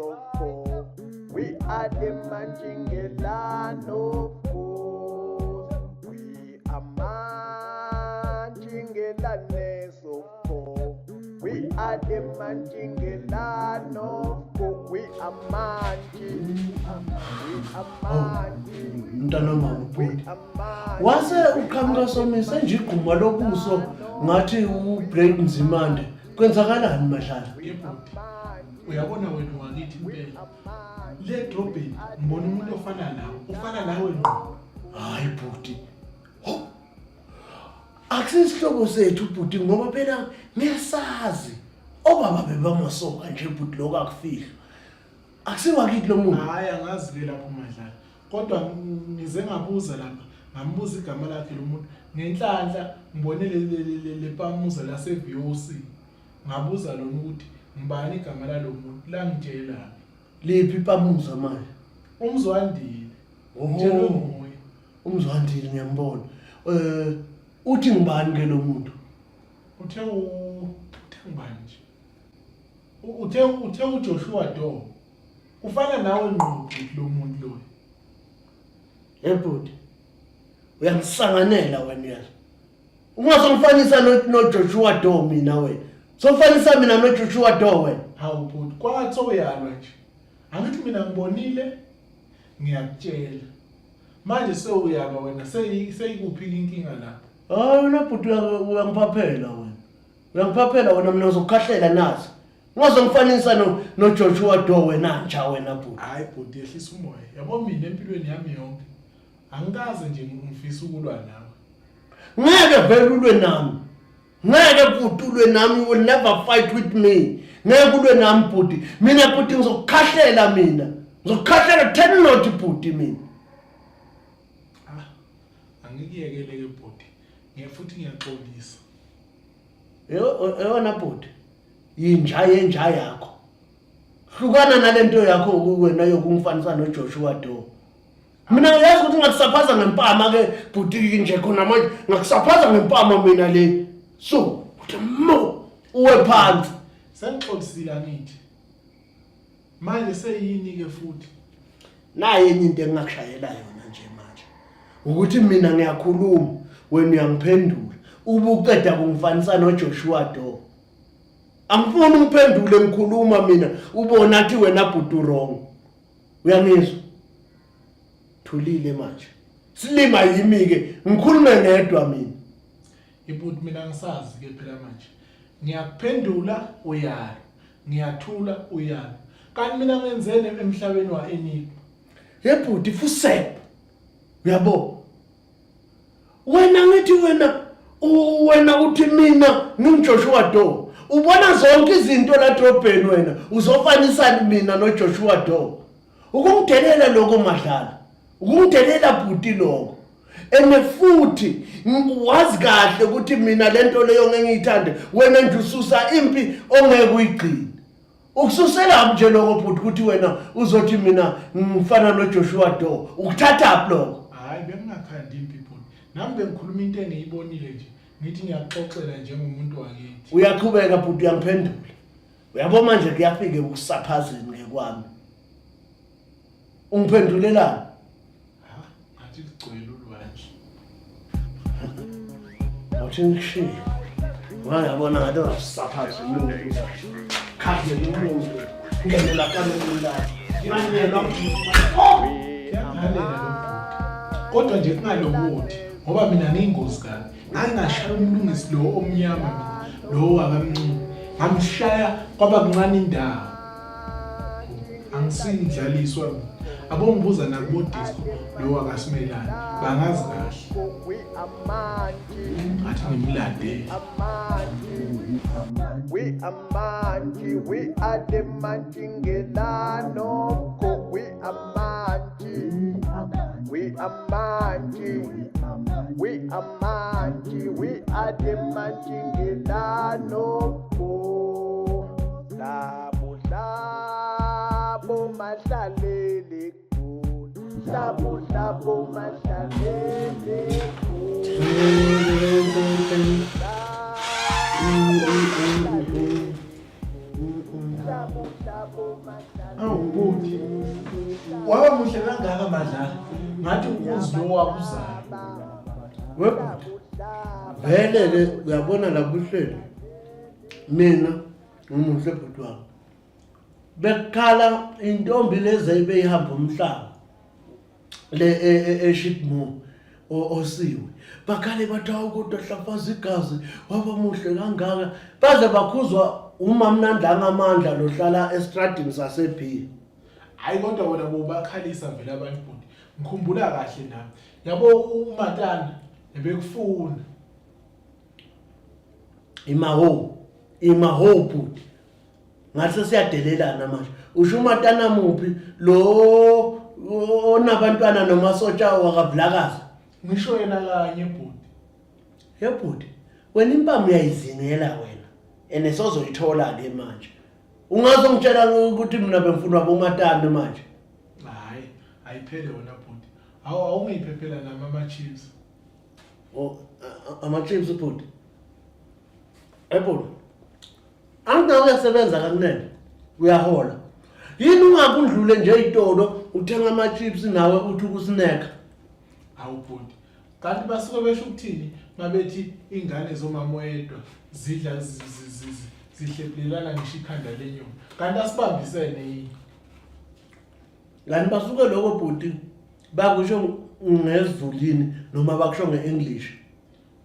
soko. We are the Manjingelano Force. We are Manjingelane soko. We are the Manjingelano Force. We are Manji. We are Manji. Mntana mama bhuti. Wase uqhamuka somise nje igquma lobuso ngathi uBrand Mzimande. Kwenzakalani madlala? Uyabona wena wakithi impela. Le drobheni ngibona umuntu ofana nawe. Ufana nawe lo. Hayi bhuti. Akusisihlobo sethu bhuti ngoba phela ngiyasazi. Obaba bebamasoka nje bhuti lokho akufihlo. Akusiwakithi lo muntu. Hayi angazi ke lapho madlala. Kodwa ngize ngabuza lapha. Ngambuza igama lakhe lo muntu. Ngenhlanhla ngibone le pamuza la seVOC. Ngabuza lona ukuthi ngibani igama lalo muntu la ngitshela. Lephi pamuza manje? Umzwandile. Ngitshela nguye. Umzwandile ngiyambona. Uthi ngibani ke lo muntu? Uthe ngibani nje? Uthe uJoshua Do. Ufana nawe ngqo lo muntu lo. Ebhuti. Uyangisanganela wena yazi. Ungazongifanisa noJoshua Do mina wena. Sofanisa mina noJoshua Do wena. Hawu bhuti, kwathi uyalwa nje. Angithi mina ngibonile ngiyakutshela. Manje sewuyalwa wena seyikuphi inkinga lapha? Hayi wena bhuti uyangiphaphela wena. Uyangiphaphela wena mina uzokukhahlela nazi. Ungazongifanisa noJoshua Do wena nja wena bhuti. Hayi bhuti yehlisa umoya. Yabo mina empilweni yami yonke. Angikaze nje ngifisa ukulwa nawe. Ngeke vele ulwe nami. Ngeke bhuti ulwe nami, you will never fight with me. Ngeke ulwe nami bhuti. Mina bhuti ngizokukhahlela mina. Ngizokukhahlela 10 not bhuti mina. Angikiyekele ke bhuti. Futhi ngiyaxolisa. Yona bhuti. Yinja yenja yakho. Hlukana nalento yakho wena yokungifanisa noJoshua Do. Mina ngiyazi ukuthi ngakusaphaza ngempama ke bhuti nje khona manje ngakusaphaza ngempama mina le. So, uthi uwe phansi. Sengixolisile angithi. Manje seyini ke futhi? Naye enye into engakushayela yona nje manje. Ukuthi mina ngiyakhuluma, wena uyangiphendula. Ubuqeda kungifanisa noJoshua Do. Angifuni ungiphendule ngikhuluma mina, ubona athi wena bhuti wrong. Uyangizwa? Thulile manje. Silima yimi ke, ngikhulume ngedwa mina. Ibhuti mina ngisazi ke phela manje. Ngiyakuphendula uyalo. Ngiyathula uyalo. Kanti mina ngenzeni emhlabeni waEniko? Yebhuti fusep. Uyabo? Wena ngithi wena uthi mina ngingiJoshua Do. Ubona zonke izinto la drobheni wena uzofanisa mina noJoshua Do. Ukungidelela lokho madlala. Ukungidelela bhuti lokho. Futhi wazi kahle ukuthi mina lento leyo ngengiyithande wena nje ususa impi ongeke uyigcine. Ukususela nje lokho bhuti ukuthi wena uzothi mina ngifana noJoshua Do. Ukuthatha lokho. Hayi bengingakhandi impi bhuti. Nami bengikhuluma into engiyibonile nje. Ngithi ngiyaxoxela njengomuntu wakithi. Uyaqhubeka bhuti uyangiphendula. Uyabo manje kuyafike ukusaphazeni ngekwami. Ungiphendulelani? Athi ligcwele ulwandle. Wathi ngishiye. Wayabona ngathi usaphaze umuntu. Khaphe umuntu. Ngendlela kaMlula. Ngiyanyelwa. Yahalela lo bhuti. Kodwa nje kungalokuthi ngoba mina ngiyingozi kabi. Ngangashaya umlungisi lo omnyama mina. Lo wakamncane. Ngamshaya kwaba kuncane indawo. Angisindlaliswa mina. Abongibuza nakubo disco lo wakasimelana bangazi kahle athi ngimlande we amanji we are the Manjingelano ko we amanji we amanji we amanji we are the Manjingelano ko labo mashalele Labo mashalele Labo Awubudi. Waba muhle kangaka madlala. Ngathi ukuzi lo wakuzayo. Webhuti, vele uyabona lapho uhleli. Mina ngumuhle bhuti wami. Bekhala intombi lezi ebeyihamba umhlaba. Le eShipmo osiwe. Bakhale bathi awukodwa hlafaza igazi waba muhle kangaka. Baze bakhuzwa umamnandlanga amandla lohlala estradini saseB. Hayi kodwa wena bobakhalisa vele abantu bhuti. Ngikhumbula kahle nami. Yabo uMatana ebekufuna. Imaho bhuti. Ngase siyadelelana manje. Usho uMatana muphi lo onabantwana nomasotsha wakaBlakaza? Ngisho yena kanye bhuti. Yebhuti, wena impama uyayizingela wena. Enesozoyithola ke manje. Ungazongitshela ukuthi mina bengifuna aboMatana manje. Hayi, ayiphele wona bhuti. Awungiphephela nami ama-chips. Ama-chips bhuti. Ebhuti. Angina uyasebenza kanene. Uyahola. Yini ungakundlule nje itolo uthenga ama-chips nawe uthi ukusnacka? Hawu bhuti. Kanti basuke besho ukuthini ngabethi ingane zomama oyedwa zidla zihlephulelana ngisho ikhanda lenyoni. Kanti asibambisene yini? Lani basuke lokho bhuti bakusho ngezulwini noma bakusho ngeEnglish.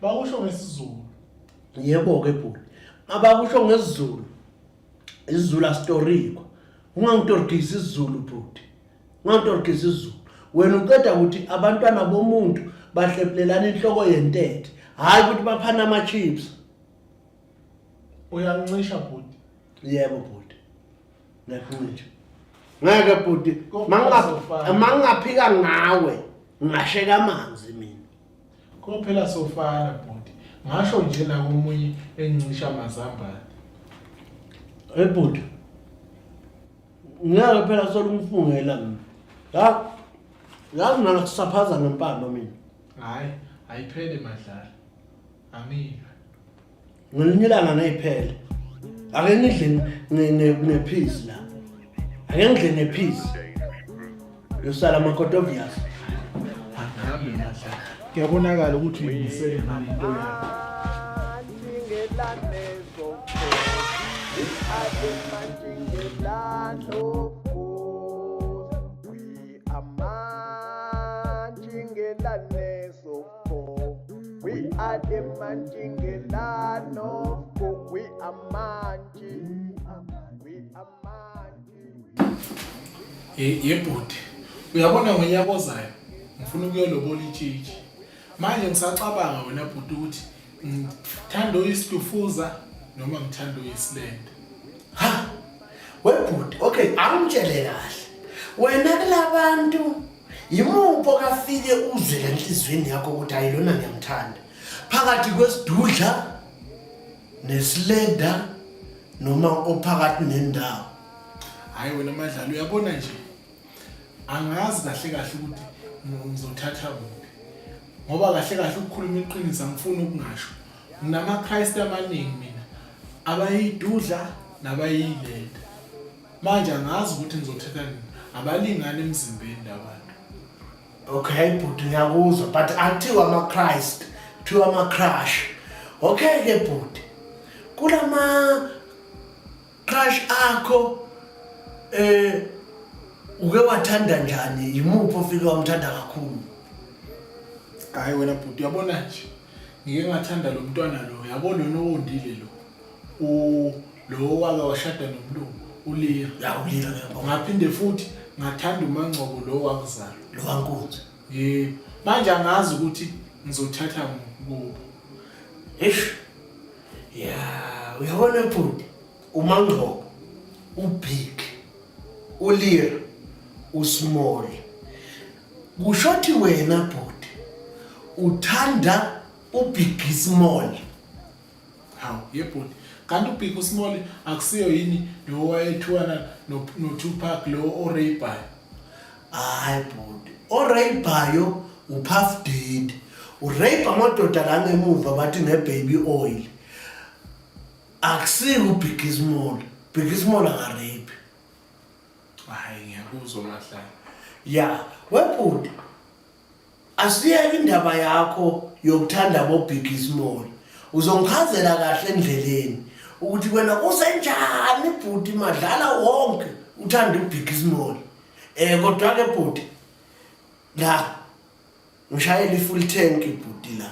Bakusho ngesizulu. Yebo ke bhuti. Abakusho ngesizulu. Isizulu astoriko. Ungangitorikisi isizulu bhuti. Ungangitorikisi isizulu. Wena uqeda ukuthi abantwana bomuntu bahlephulelana inhloko yentethe. Hayi ukuthi baphana ama-chips. Uyancisha bhuti. Yebo bhuti. Ngiyakuncisha. Ngeke bhuti, mangingaphika ngawe, ngasheka amanzi mina. Kophela sofana bhuti. Ngasho nje na komunye engicisha amazambane. Bhuti. Ngiyake phela solungifungela mina. Yazi mina ngisaphaza ngempando mina. Hayi, ayiphele madlala. Angike. Ngilinyilana nayiphele. Ake ngidle nepeace la. Ake ngidle nepeace. Yosala makotovias. Angabe madlala. Kuyabonakala ukuthi uyimisele ngale into yakho. We are the Manjingelano, we are Manji, we are Manji. Yebhuti, uyabona ngonyaka ozayo ngifuna ukuyolobola itshitshi. Manje ngisacabanga wena bhuti ukuthi ngithanda uyisitufuza noma ngithanda uyisilenda. Ha. Webhuti, okay, angitshele kahle. Wena kulabantu yimupho kafike uzwe lenhlizweni yakho ukuthi ayilona ngiyamthanda. Phakathi kwesidudla nesilenda noma ophakathi nendawo. Hayi wena madlalo uyabona nje. Angazi kahle kahle ukuthi ngizothatha kuphi. Ngoba kahle kahle ukukhuluma iqiniso angifuni ukungasho. Nginama Christ amaningi mina. Abayidudla nabayilenda. Manje angazi ukuthi ngizothatha nini. Abalingana emzimbeni labantu. Okay, bhuti ngiyakuzwa, but athiwa ama-Christ, kuthiwa ama-crush. Okay ke bhuti. Kulama crush akho uke wathanda njani? Yimuphi ofike wamthanda kakhulu? Hayi wena bhuti uyabona nje. Ngike ngathanda lo mntwana lo, yabona lo owondile lo. Lo wake washada nomlungu, uLira. Ya uLira ngiyabona. Ngaphinde futhi ngathanda uMangcobo lo wakuzala. Lo wankunzi. Yebo. Manje angazi ukuthi ngizothatha kubo. Eish. Ya, uyabona bhuti, uMangcobo, uBig, uLira, uSmall. Kushothi wena bhuti uthanda uBig Small. Hawu, yebhuti. Kanti uBig Small akusiyo yini lo wayethwana noTupac lo oRayBayo. Hayi bhuti, oRayBayo uPuff Daddy. uRayBayo amadoda la ngemuva bathi neBaby Oil. Akusiyo uBig Small. Big Small akarape. Hayi ngiyakuzwa Mahlala. Ya, webhuti. Asiyeke indaba yakho yokuthanda boBiggie Small. Uzongichazela kahle endleleni ukuthi wena usenjani bhuti madlala wonke uthanda uBiggie Small. Kodwa ke bhuti la ngishayela ifull tank bhuti la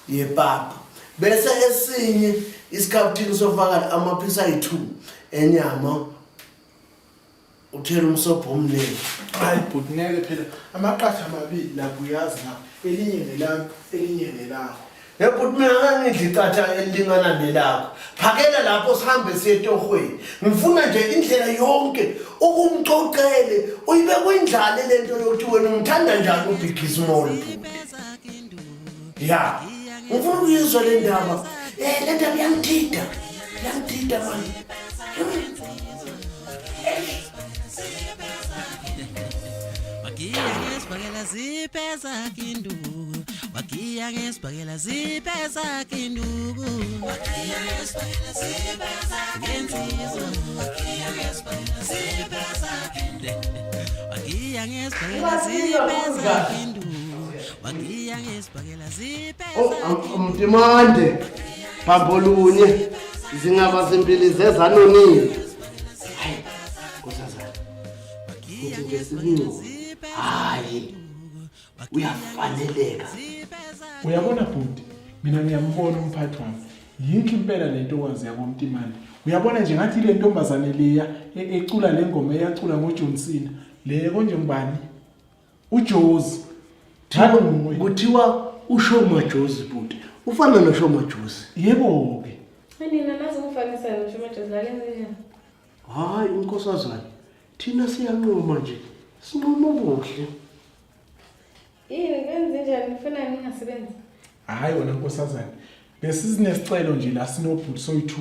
yepapa. Bese esinye isikhaphini sofaka amaphisa ayi2 enyama uthela umsobho omnene. Hayi bhuti ngeke phela amaqatha amabili la kuyazi na elinye nelami elinye nelakho. Bhuti mina ngidla icatha elilingana nelakho. Phakela lapho sihambe siye etohweni. Ngifuna nje indlela yonke ukumxoxele uyibe kwindlala lento yokuthi wena ungithanda njani uBiggie Small. Ya. Ngifuna ukuyizwa le ndaba. Le ndaba iyangithida. Iyangithida manje. Wakiya ngesibhakela kinduku. Wakiya ngesibhakela kinduku. Wakiya ngesibhakela ngensizwa. Wakiya ngesibhakela kinduku. Wakiya ngesibhakela kinduku. Wakiya ngesibhakela Umtimande Bambolunye zingaba zimpili zezanonini. Hayi nkosazana. Uthi ngesibini. Hayi uyafaneleka. Uyabona bhuti mina ngiyambona umphathi wami. Yinhle impela lento okwazi yabo Mtimande. Uyabona nje ngathi le ntombazane leya ecula lengoma eyacula ngoJohn Cena. Le konje ngubani? uJozi. Kuthiwa uShoma Jozi bhuti. Ufana noShoma Jozi. Yebo ke. Nina nazi ukufanisa noShoma Jozi la kenze. Hayi unkosazana. Thina siyanqoma nje. Sinqoma ubuhle. Yini kenze njani nifuna ningasebenzi? Hayi wena nkosazana. Besizinesicelo nje la sinobhuti soyi2.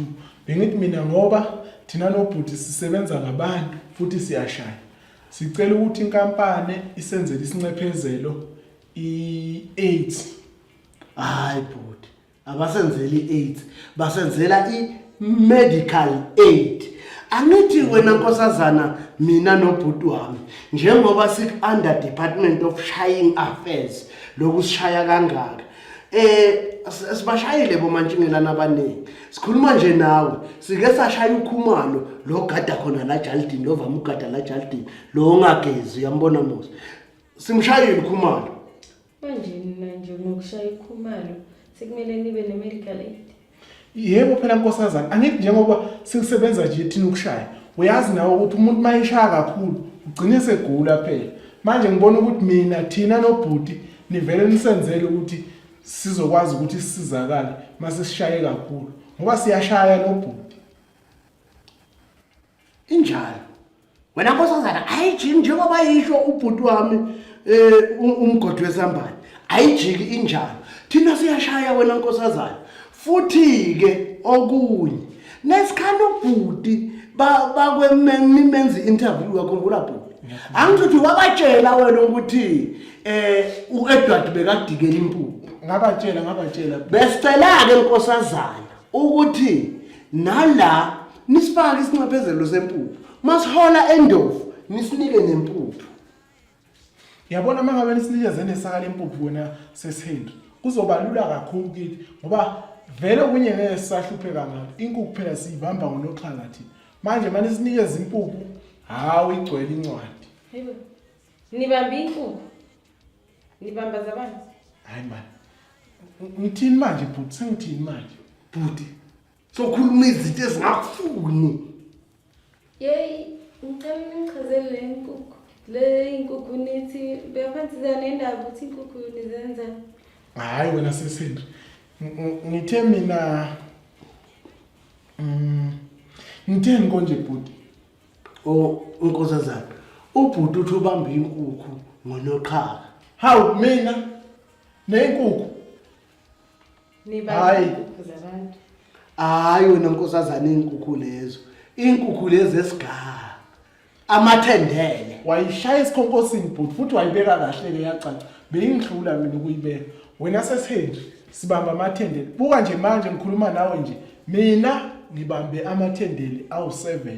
Bengithi mina ngoba thina nobhuti sisebenza ngabantu futhi siyashaya. Sicela ukuthi inkampani isenzele isincephezelo i8. Hayi bhuti. Abasenzeli i8, basenzela i-medical aid. Angithi wena nkosazana mina nobhuti wami njengoba under Department of Shying Affairs lokusishaya kangaka. Sibashayile bomantshingelana abaningi. Sikhuluma nje nawe, sike sashaya ukhumalo lo gada khona la Jaldini, lo vama ugada la Jaldini, lo ongagezi uyambona Musa. Simshayile ukhumalo. Manje nina nje ngokushaya ikhumalo sekumele nibe ne-medical aid. Yebo phela nkosazana, angithi njengoba sisebenza nje thina ukushaya. Uyazi nawe ukuthi umuntu mayishaya kakhulu ugcine segula phela. Manje ngibona ukuthi mina thina nobhuti nivele nisenzele ukuthi sizokwazi ukuthi sisizakale mase sishaye kakhulu ngoba siyashaya nobhuti. Injalo. Wena nkosazana ayijiki njengoba yisho ubhuti wami umgodi wesambane. Ayijiki injalo. Thina siyashaya wena nkosazana. Futhi ke okunye nesikhana ubhuti bakwemenzi interview yakhumbula bhuti. Angithi wabatshela wena ukuthi uEdward bekadikela impuphu. Ngabatshela. Besicela ke nkosazana ukuthi nala nisifake isincephezelo sempuphu. Masihola endovu nisinike nempuphu. Yabona mangabe nisinikeze nesaka lempuphu wena sesihend. Kuzobalula kakhulu kithi ngoba vele kunye ngeke sisahluphe kangaka. Inkukhu phela siyibamba ngonoxhakathi. Manje manje sinikeze impuphu hawo igcwele incwadi. Hayibo. Nibamba inkukhu. Nibamba zabantu. Hayi man. Ngithini manje bhuti? Sengithini manje? Bhuti. Sokhuluma izinto ezingakufuni. Yey, ngicela ngichazele le nkukhu. Le inkukhu nithi beyaphathisa nendaba ukuthi inkukhu nizenza. Hayi wena sesendri. Ngithe mina ngitheni konje bhuti? Nkosazana. Ubhuti uthi ubamba inkukhu ngonoqhaka. Hawu mina nenkukhu. Nibamba inkukhu zabantu. Hayi wena nkosazana inkukhu lezo. Inkukhu lezi esigaba. Amathendele. Wayishaya isikhonkosini bhuti futhi wayibeka kahle ke yacaca. Beyingihlula mina ukuyibeka. Wena sesendri sibamba amathendele. Buka nje manje ngikhuluma nawe nje. Mina ngibambe amathendele awu7.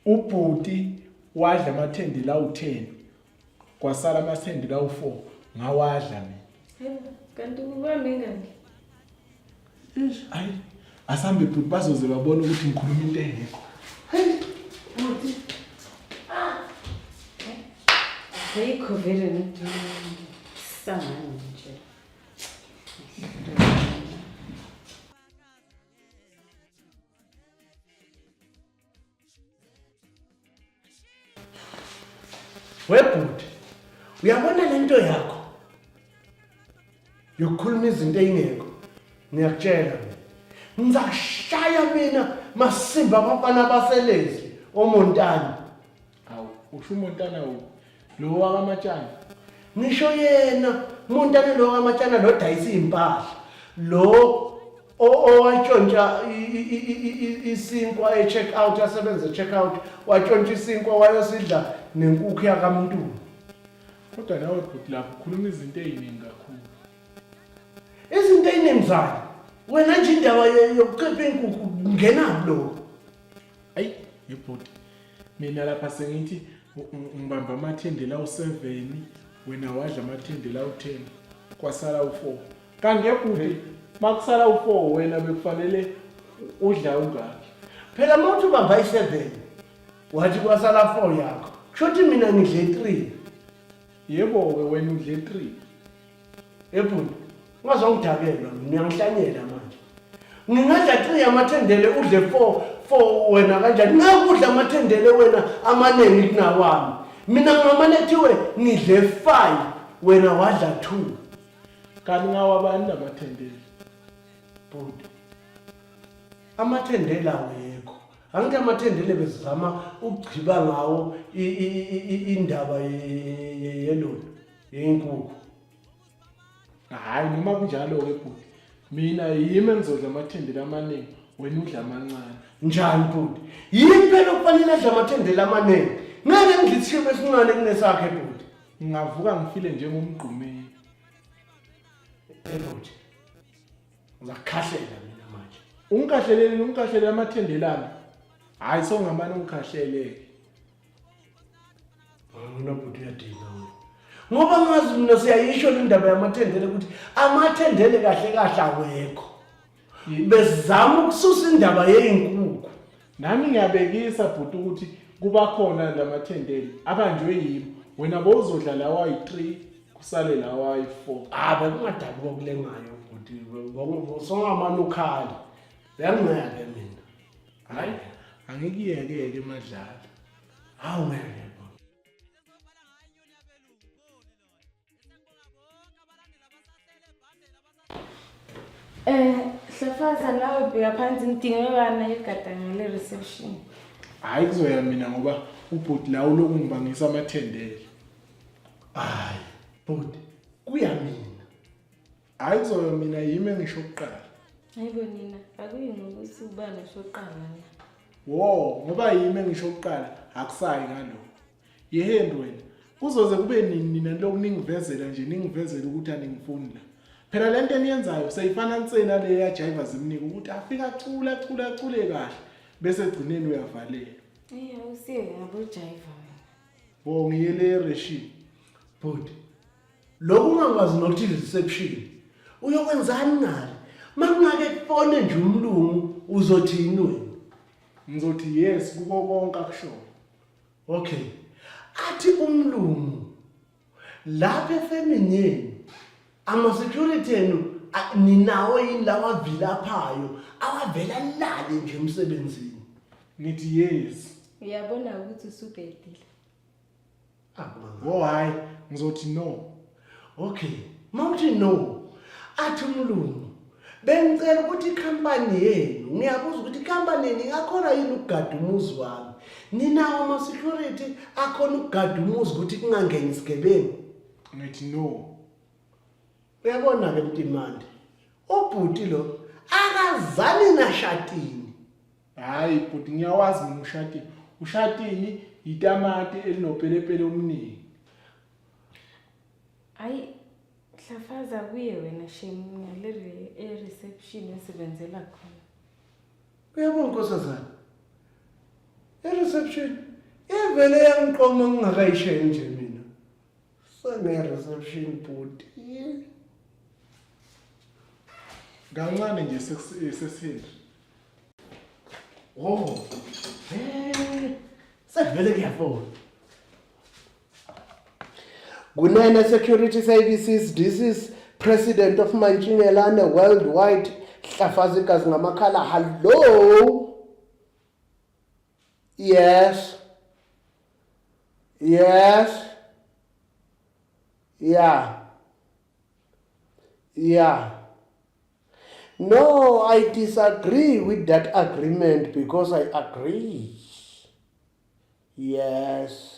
Ubhuti wadla amathendela awu-10 kwasala amathendela awu-4 ngawadla mina. Hayibo, kanti kubambe ngani? Hayi asambe bhuti bazoze babona ukuthi ngikhuluma into engekho. Buti. Ayikho vele sangani nje. Webhuti, uyabona lento yakho yokukhuluma izinto eyingekho. Ngiyakutshela mina ngizashaya mina masimba abafana baselezi oMontana. Awu usho uMontana lo wakaMatshana. Ngisho yena Montana lo kaMatshana lo dayisa impahla lo owatshontsha isinkwa e-check out asebenza check out watshontsha isinkwa wayosidla nenkukhu yakaMntulu. Kodwa nawe bhuti lapho ukhuluma izinto eziningi kakhulu. Izinto ezinemzali wena nje indaba yokuqepha inkukhu ngena lo. Ayi yebhuti mina lapha sengithi ngibamba amathendela awu-7 wena wadla amathendela awu-10 kwasala u-4 kanti yebhuti makusala u-4 wena bekufanele udla ungaki. Phela mawuthi ubamba i7 wathi kwasala 4 yakho kushuthi mina ngidle 3. Yebo-ke wena udle 3. Ebhuti ungazongidakela mina ngihlanyela manje. Ngingadla 3 amathendele udle 4 wena kanjani? Ngakudla amathendele wena amaningi kunawami. Mina ngamane kuthiwe ngidle 5 wena wadla 2. Kanti ngawabani lamathendele? Bhuti amathendele awekho. Angithi amathendele bezizama ukugciba ngawo indaba yelona yenkukhu. Hayi noma kunjalo-ke bhuti mina yimi engizodla amathendela amaningi wena udla amancane. Njani bhuti? Yini phela okufanele adla amathendele amaningi? Ngeke ngidle isishebo esincane kunesakhe bhuti. Ngingavuka ngifile njengomgqumeni. Bhuti ngizakukhahlela mina manje. Ungikhahlele amathendelana. Hayi songamane ungikhahleleke. Mina bhuti uyadina wena. Ngoba ngazi mina siyayisho le ndaba yamathendele ukuthi amathendele kahle kahle awekho. Bezama ukususa indaba yezinkukhu. Nami ngiyabekisa bhuti ukuthi kuba khona lamathendele abanjwe yimi wena bowuzodla lawa ayi3 kusale lawa ayi4. Bekungadabi kokulengayo bhuti. Songamane ukhali. Uyangiyeke mina. Hayi angikiyeke-ke emadlala. Hawu ngeke. Hlafaza nawe bheka phansi ngidingekana egadanga le reception. Hayi kuzoya mina ngoba ubhuti la uloku ngibangisa amathendele. Hayi bhuti kuya mina. Hayi kuzoya mina yimi engisho kuqala. Hayibo nina akuyi ngokuthi ubani ushoqala la. Wo ngoba yimi engisho kuqala akusayi ngalo. Yeheni wena kuzoze kube nina lokuningivezela nje ningivezela ukuthi aningifuni la. Phela lento eniyenzayo seyifana nsena le ya driver zimnika ukuthi afika acule kahle bese egcineni uyavalelwa. Awusiye ngabo driver wena. Wo ngiyele reshi. Bhuti lokhu ungakwazi nokuthi reception uyokwenzani ngale? Makungake kufone nje umlungu uzothini wena? Ngizothi yes kuko konke akusho. Okay. Athi umlungu lapha efemini yenu ama-security enu ninawo yini lawa vilaphayo awavela lale nje emsebenzini? Ngithi yes. Uyabona ukuthi usubhedile. Wo hayi ngizothi no. Okay, mawuthi no athi umlungu bengicela ukuthi ikhampani yenu ngiyabuza ukuthi ikhampani yenu ingakhona yini ukugada umuzi wami? Ninawo ama-security akhona ukugada umuzi ukuthi kungangeni isigebengu? Ngithi no. Uyabona-ke Mtimande ubhuti lo akazani nashatini. Hayi bhuti ngiyawazi mina ushatini. Ushatini itamati elinopelepele omningi. Hayi Hlafaza kuye wena shemu ngale reception esebenzela khona. Uyabona nkosazana, e-reception Ivele yangiqoma ngingakayishayi nje mina. Sene-reception booty. Kancane nje sesihindi. Oh. Sevele kuyafona. Kunene Security Services, this is President of Manchingelane Worldwide, Hlafazigazi ngamakhala. Hello? Yes. Yes. Yeah. Yeah. No, I disagree with that agreement because I agree. Yes.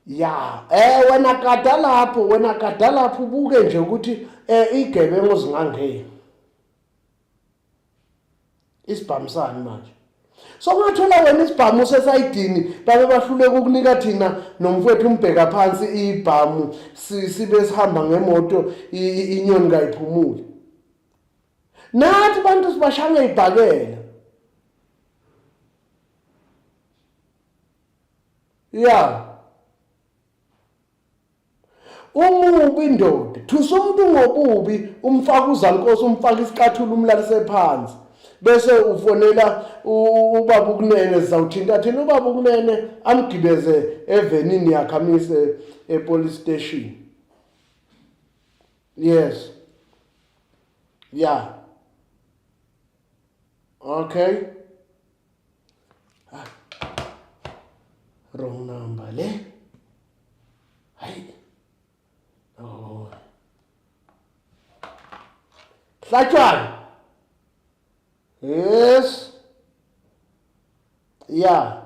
Yeah, wena kade lapho ubuke nje ukuthi igebengu zingangeni. Isibhamisani manje. So ngathola wena isibhamu sesayidini babe bahluleka ukunika thina nomfowethu umbheka phansi ibhamu sibe sihamba ngemoto inyoni kayiphumule. Nathi bantu sibashanga ibhakela. Yeah. Umubi indoda, thusa umuntu ngobubi, umfaka uzankosi, umfaka isicathula umlalise phansi. Bese ufonela ubaba ukunene sizawuthinta thina ubaba ukunene amgibeze evenini yakhamise epolice station. Yes. Yeah. Okay. Wrong number le. Hayi. Oh. Hlatshwana. Yes. Yeah.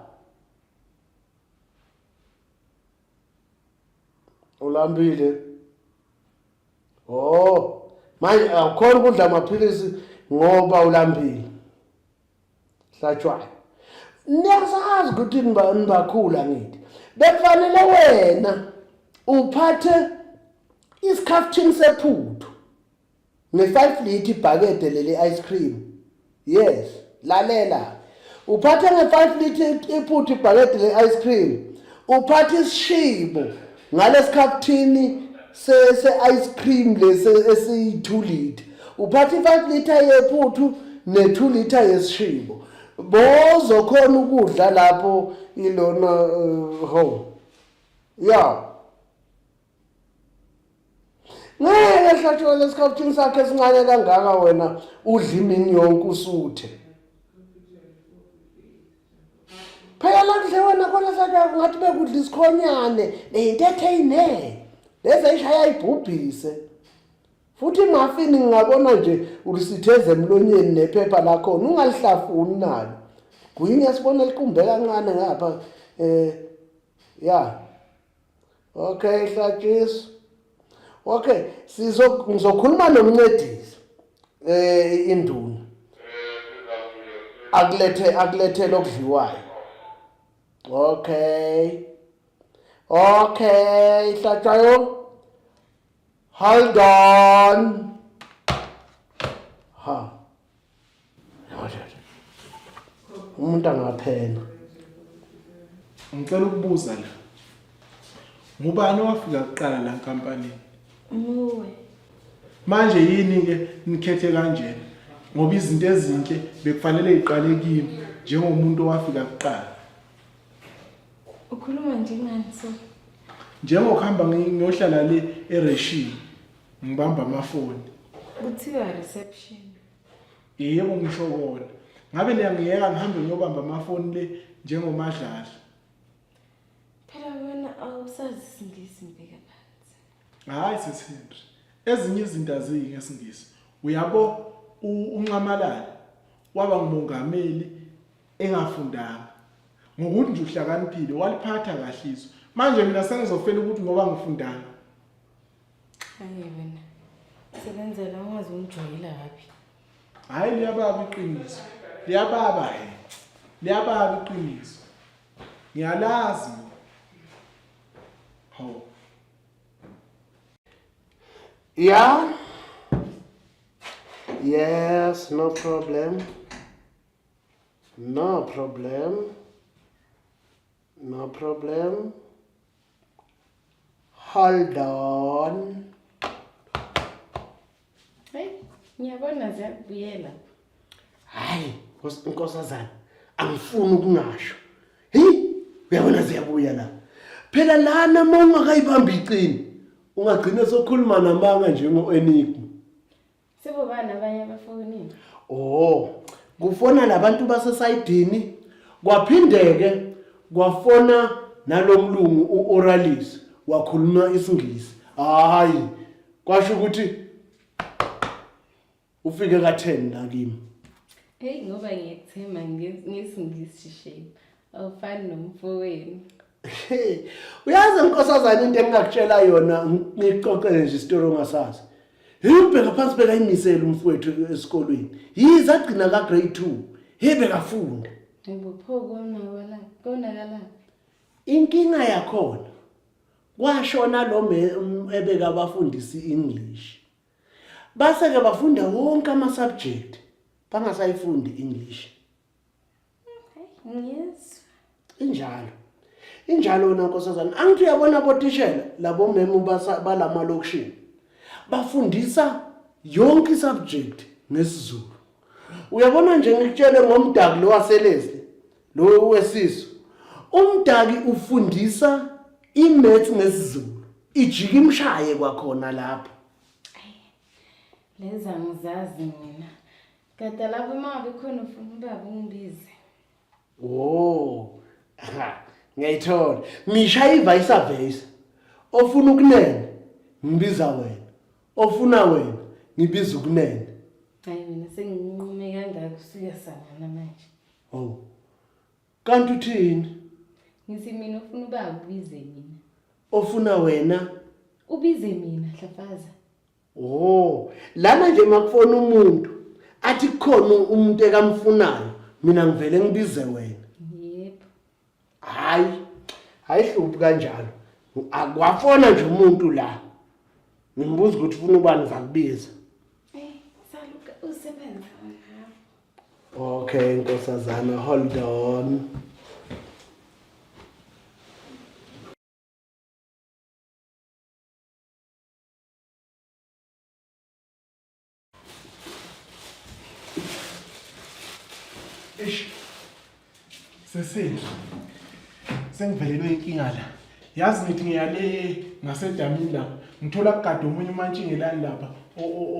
Ulambile. Oh. Manje awukhona ukudla amaphilisi ngoba ulambile. Hlatshwana. Niyasazi ukuthi nibakhula ngithi. Bekufanele wena uphathe isikhafuthini sephuthu ne5 litre ibhakede leli ice cream. Yes, lalela. Uphathe nge5 litre iphuthu ibhakede le ice cream. Uphathe isishibo ngalesikhafuthini se ice cream lesi esi2 litre. Uphathe 5 litre yephuthu ne2 litre yesishibo. Bozo khona ukudla lapho ilona ho. Yeah. Ngeke hlatshwa lesikhafuthini sakhe esincane kangaka wena udla imini yonke usuthe. Phela kudle wena khona sakhe ngathi bekudla isikhonyane neintethaine. Lezi ayishaya ibhubhise. Futhi ngafini ngingabona nje ulisitheze emlonyeni nephepha lakho ungalihlafuni nalo. Kuyini yasibona liqumbe kancane ngapha yeah. Okay, hlatshisa. Okay, ngizokhuluma nomncedisi induna. Akulethe lokudliwayo. Okay. Okay, hlatshwayo. Hold on. Ha. Umuntu angaphela. Ngicela ukubuza la. Ngubani wafika kuqala la enkampanini? Muwe. Manje yini ke nikhethe kanjena? Ngoba izinto ezinhle bekufanele iqale kimi njengomuntu owafika kuqala. Ukhuluma njengani so? Njengokuhamba ngiyohlala le eReshini ngibamba amafoni. Kuthiwa reception. Yebo ngisho kona. Ngabe ngiyeka ngihambe ngiyobamba amafoni le njengomadlala. Phela wena awusazi isingisi mbeka phansi. Hayi sesihindri. Ezinye izinto aziyi ngesingisi. Uyabo uNcamalala waba ngumongameli engafundanga. Ngokuthi nje uhlakaniphile waliphatha kahle izwe. Manje mina sengizofela ukuthi ngoba ngifundanga. Hayi wena. Sebenzela ungazi ungijoyela hapi. Hayi liyababa iqiniso. Liyababa he. Liyababa iqiniso. Ngiyalazi. Ho. Yeah. Yes, no problem. No problem. No problem. Hold on. Hey, ngiyabona ziyabuyela. Hayi, Nkosazana, angifuni ukungasho. Uyabona ziyabuya la. Phela lana uma ungakayibambi icini, ungagcina sokhuluma namanga njengo-Enigma. Sebobani abanye abafonini? Kufona labantu basesayidini, kwaphindeke kwafona nalomlungu uOralis wakhuluma isingisi. Hayi, kwasho ukuthi ufike ka10 la kimi. Hey, ngoba ngiyekuthema ngesingisi shape. Awufani nomfowenu. Uyazi Nkosazana into engakutshela yona ngixoxele nje isitori ongasazi. Ubheka phansi bekayimisela umfowethu esikolweni. Yize agcina ka grade 2. Bekafunda. Ngibopho konakala. Inkinga yakhona kwashona lo ebeka abafundisi English. Base ke bafunda wonke ama subject. Bangasayifundi English. Yes. Injalo na Nkosazana. Angithi uyabona botishela labo memu balama lokushini. Bafundisa yonke subject ngesizulu. Uyabona nje ngikutshele ngomdaki lo waselezwe, lo wesiso. Umdaki ufundisa imaths ngesizulu. Ijika imshaye kwakhona lapha. Leza ngizazi mina. Kade lapho mabe khona ufuna ubaba ungibize. Ngiyayithola. Misha ivice versa. Ofuna ukunene, ngibiza wena. Ofuna wena, ngibiza ukunene. Hayi mina senginqume kangaka usuyasana manje. Kanti uthini? Ngithi mina ufuna ubaba ubize mina. Ofuna wena, ubize mina Hlafaza. Lana nje makufona umuntu athi kukhona umuntu ekamfunayo, mina ngivele ngibize wena. Yebo. Hayi hluphi kanjalo. Akwafona nje umuntu la. Ngimbuza ukuthi ufuna ubani ngizakubiza. Saluka usebenza ngapha. Okay, Nkosazana, hold on. Sesithu. Sengivelelwe inkinga la. Yazi ngithi ngiyale ngasedamini la. Ngithola kugada omunye umantshingelani lapha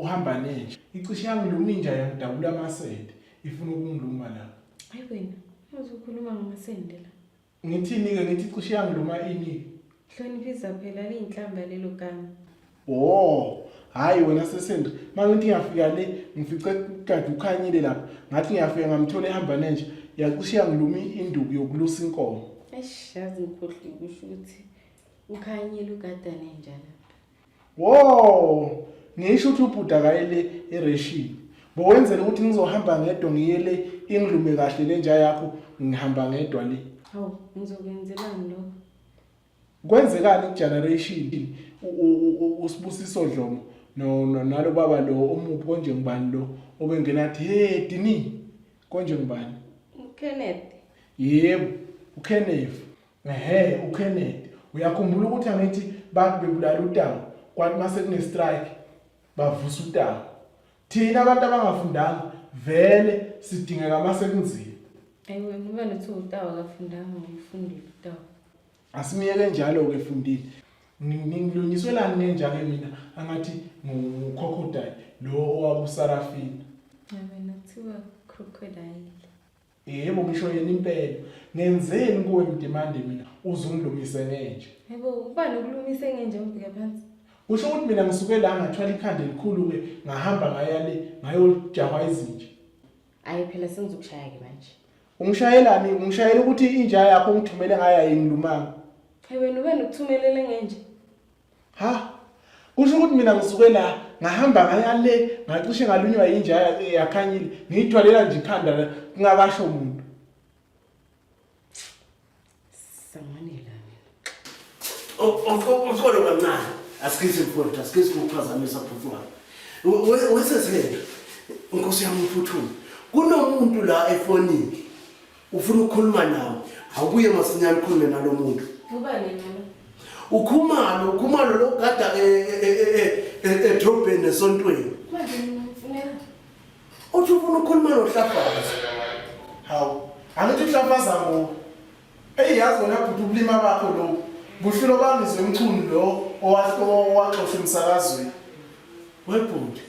ohamba nenje. Icishe yangiluma inja yangidabula amasende. Ifuna ukungiluma la. Hayi wena, uzokhuluma ngamasende la. Ngithini ke ngithi icishe yangiluma ini? Hloniphiza phela linhlamba lelo gama. Hayi wena Sesendri, mangithi ngiyafika le ngifice kade ukhanyile lapha. Ngathi ngiyafika ngamthola ehamba nenje. Yacishe yangiluma induku yokulusa inkomo. Yazi ngikhohle kusho ukuthi ukhanyile ugadane njalo. Ngisho ukuthi ubhuda kayele ereshini. Bowenzela ukuthi ngizohamba ngedwa ngiyele ingilume kahle lenja yakho ngihamba ngedwa le. Hawu, ngizokwenzelani lokho? Kwenzekani kugeneration usibusiso Dlomo nalo baba lo omuphi konje ngibani lo obengenathi Dini konje ngibani? Kenneth. Yebo, uKenneth. uKenneth. Uyakhumbula ukuthi angithi bantu bebulala uTawu kwathi mase kune strike bavusa uTawu. Thina abantu abangafundanga vele sidingeka mase kunzima. Ayiwe ngoba nothi uTawu akafundanga ngifundile uTawu. Asimiyeke njalo ke fundile. Ngilunyiselani nenja ke mina angathi nguCrocodile lo owabusarafina. Yabona kuthiwa crocodile. Yebo ngisho yena impela. Ngenzeni kuwe mdimande mina uzungilumise ngenje. Yebo ubani ukulumise ngenje umbheka phansi? Usho ukuthi mina ngisuke la ngathwala ikhanda elikhulu ke ngahamba ngayale ngayojahwa izinja. Ayi phela sengizokushaya ke manje. Ungishayelani? Ungishayela ukuthi inja yakho ngithumele ngaya yingilumanga. Hayi wena ube nokuthumelele ngenje. Kusho ukuthi mina ngisuke la ngahamba ngayale ngacishe ngalunywa inja yakhanyile ngithwalela nje ikhanda kungakasho umuntu. Sanganela mina. Ufolo kancane. Asikisi mfowethu, asikisi ukuphazamisa phuthumayo. Wesesendle. Nkosi yami uPhuthuma. Kunomuntu la efonini. Ufuna ukukhuluma nawe. Awubuye masinyane ukhulume nalo muntu. Ubani mina? Ukhumalo lokugada edrobheni esontweni. Manje ngifuneka. Uthi ufuna ukukhuluma nohlafazi. Hawu, angithi uhlafaza ngo. Yazi wena bhuti ubulima bakho lo. Buhlulo bangizwe umchunu lo owaxoxa emsakazweni. Webhuti.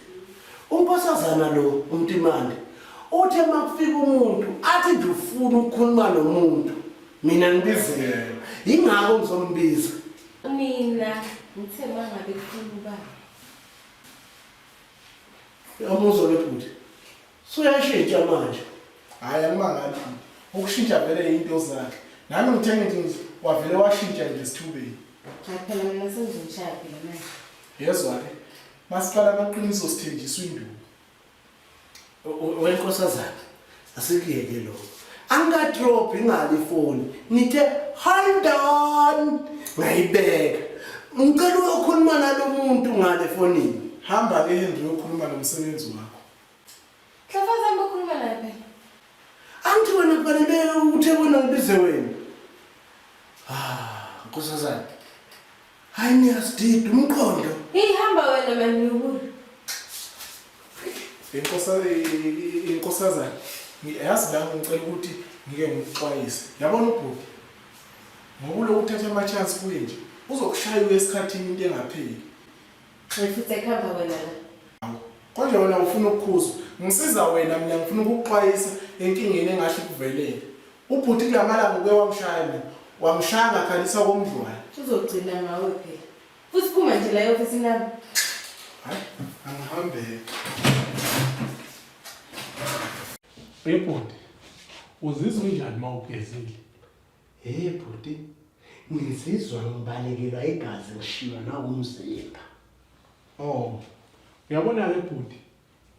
Unkosazana lo umtimande. Uthe makufika umuntu athi nje ufuna ukukhuluma nomuntu. Mina ngibizela. Ingakho ngizombiza. Mina ngithe mangabe kufuna ubaba. Yamuzo lebhuti. Suyashintsha manje. Hayi angimangali. Ukushintsha vele into zakhe. Nami ngithenge nje wavele washintsha nje isithubeni. Phela mina sengizomshaya phela manje. Yezwa ke. Masiqala amaqiniso sithenjiswa induku. Wenkosazana. Asikuyeke lo. Angadrop ingali phone. Nithe hold on. Ngayibeka. Ngicela ukukhuluma nalo muntu ngale fonini. Hamba ke Henry uyokhuluma nomsebenzi wakho. Hlafaza ngokhuluma naye phela. Angithi wena kufanele uthe bona ngibize wena. Nkosazana. Hayi niyasidida umqondo. Ihamba wena manje ubuye. Inkosazana. Ngiyazi la ngicela ukuthi ngike ngixwayise. Yabona ubhuti. Ngoba lo uthatha ama chance kuye nje. Uzokushaya esikhathini into engapheli. Futhi ekhamba wena la. Konje wena ufuna ukukhuzwa. Ngisiza wena mina ngifuna ukuxwayisa enkingeni engahle kuvelele. Ubhuti kulamala ngoke wamshaya mina. Wamshaya ngakhalisa komdlwana. Uzogcina ngawe phela. Futhi phuma nje la office nami. Hayi, angihambe. Ebhuti. Uzizwa njani mawugezile? Bhuti. Ngizizwa ngibalekelwa igazi ngishiywa na umzimba. Oh. Uyabona ke bhuti.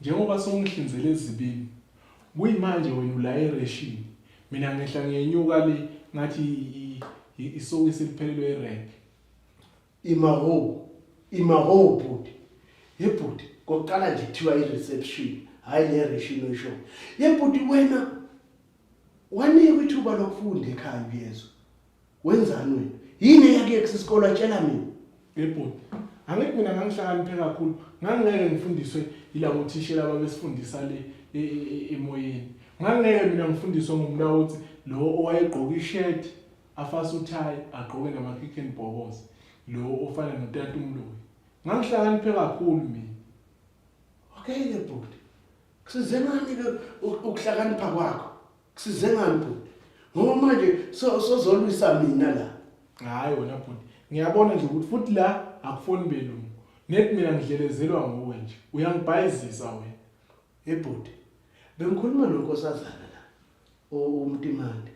Njengoba songihlinzele ezibini. Kuyimanje wena ula ereshini. Mina ngehla ngiyenyuka le ngathi isokisi liphelelwe irank. Imaho bhuti. Bhuti, kokuqala nje kuthiwa ireception, hayi le reshini oyisho. Bhuti wena wanikwa ithuba lokufunda ekhaya uyezwa. Wenzani wena? Yini eyake kusisikole atshela mina? Bhuti. Angithi mina ngangihlakaniphe kakhulu. Ngangeke ngifundiswe yilabo uthishela ababesifundisa le emoyeni. Ngangeke mina ngifundiswe ngumlawuthi lo owayegqoka ishirt, afasa uthayi, agqoke namakhikheni bhokozi. Lo ofana noTata uMloyi. Ngangihlakaniphe kakhulu mina. Okay ke bhuti. Kusize ngani ke ukuhlakanipha kwakho? Kusize ngani bhuti? Ngoba manje sozolwisa mina la. Hayi wena bhuti. Ngiyabona nje ukuthi futhi la akufoni belungu. Nethi mina ngidlelezelwa nguwe nje. Uyangibhayizisa wena. Bhuti. Bengikhuluma nonkosazana la. Umtimande.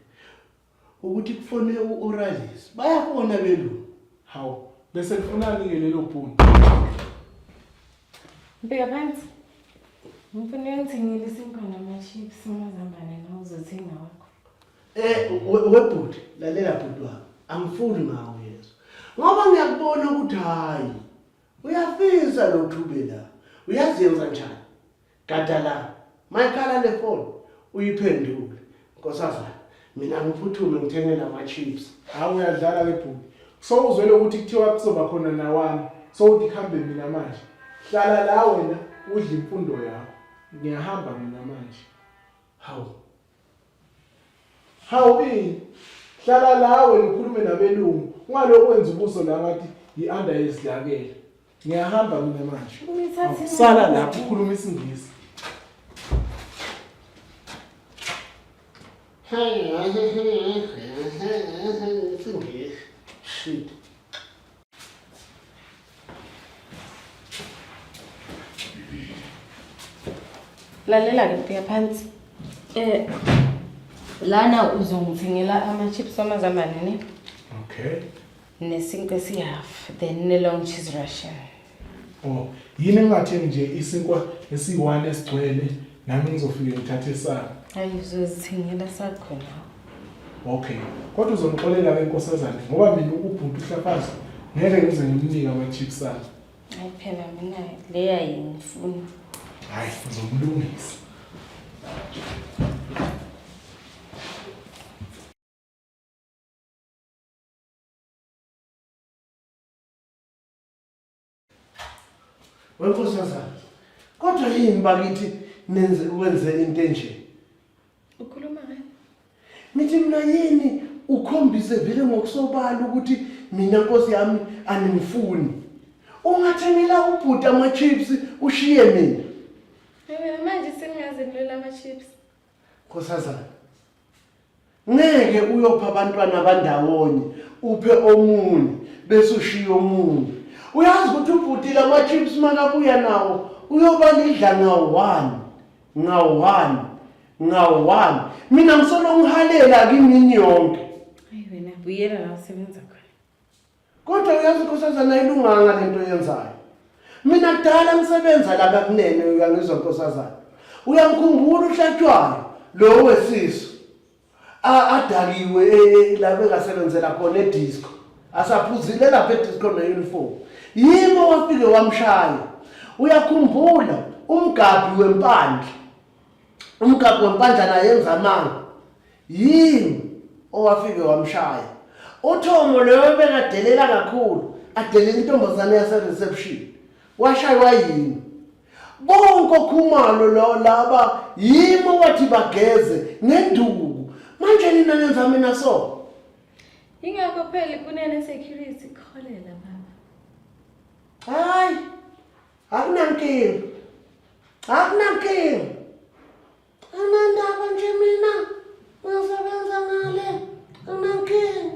Ukuthi kufone uOralis. Bayafona belungu. Hawu, bese kufunani ke lelo bhunu? Mbeka phansi. Ngifuna ngithengile isinkwa nama-chips amazambane nawe uzothenga wakho. Webhuti, lalela bhuti wami. Angifuni ngawe yezo. Ngoba ngiyakubona ukuthi hayi. Uyafisa lo thube la. Uyaziyenza njani? Gada la. Mayikhala le phone uyiphendule. Nkosazana, mina ngiphuthume ngithengela ama-chips. Hawu uyadlala ke bhuti. So uzwele ukuthi kuthiwa kuzoba khona nawami. So uthi khambe mina manje. Hlala la wena udle imfundo yakho. Ngiyahamba mina manje. Hawu ini? Hlala la wena ukhulume nabelungu. Ungalokho wenza ubuso la ngathi ianda yesidlakela. Ngiyahamba mina manje. Sala lapho ukhuluma isingisi. Shit. Lalela ke Mbeka phansi. Lana uzongithengela ama-chips amazambane ne? Okay. Nesinkwa esihalf, then ne-long cheese ration. Oh, yini engathengi nje isinkwa esi1 esigcwele nami ngizofika ngithathe esaka. Hayi uzozithengela sakho nawe. Okay. Kodwa uzongixolela ke inkosazana ngoba mina ubhuti uhlafaza ngeke ngize ngimnike ama-chips akhe. Hayi phela mina leya yingifuna. Hayi, ngizomlungisa. Wenkosazana. Kodwa yini bakithi wenze into enje? Ukhuluma ngani? Mithi mina yini ukhombise vele ngokusobala ukuthi mina Nkosi yami aningifuni. Ungathengela ubhuti ama-chips ushiye mina. Mina manje sengingazenela ama-chips. Nkosazana. Ngeke uyopha abantwana bandawonye uphe omunye bese ushiya omunye. Uyazi ukuthi ubhuti lama-chips makabuya nawo uyoba lidla ngawu-1. Mina ngisolo ngihalela kimi yonke. Hayi wena buyela la usebenza khona. Kodwa uyazi Nkosazana ilunganga lento yenzayo. Mina kudala ngisebenza la kakunene uyangizwa Nkosazana. Uyangikhumbula uhlatshwayo lo wesisu. Adakiwe la bengasebenzela khona edisco. Asaphuzile lapha edisco ne-uniform. Yimo wafike wamshaya. Uyakhumbula umgabi wempandla. Umgabi wempandla naye yenza amanga. Yimi owafike wamshaya. Uthomo leyo bengadelela kakhulu, adelela intombazane yase-reception. Washaywa yini? Bonke okhumalo laba yimo wathi bageze ngenduku. Manje nina nenza mina so. Ingakho phela kunene security ikholela baba. Hayi. Akunankinga. Anandaba nje mina. Ngisebenza ngale. Akunankinga.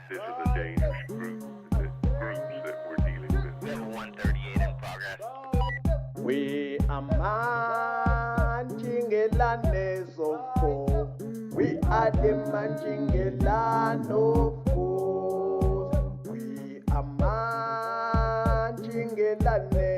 This is a dangerous group. The groups that we're dealing with. 138 in progress. We are Manjingelane Sofo. We are the Manjingelane of course. We are Manjingelane.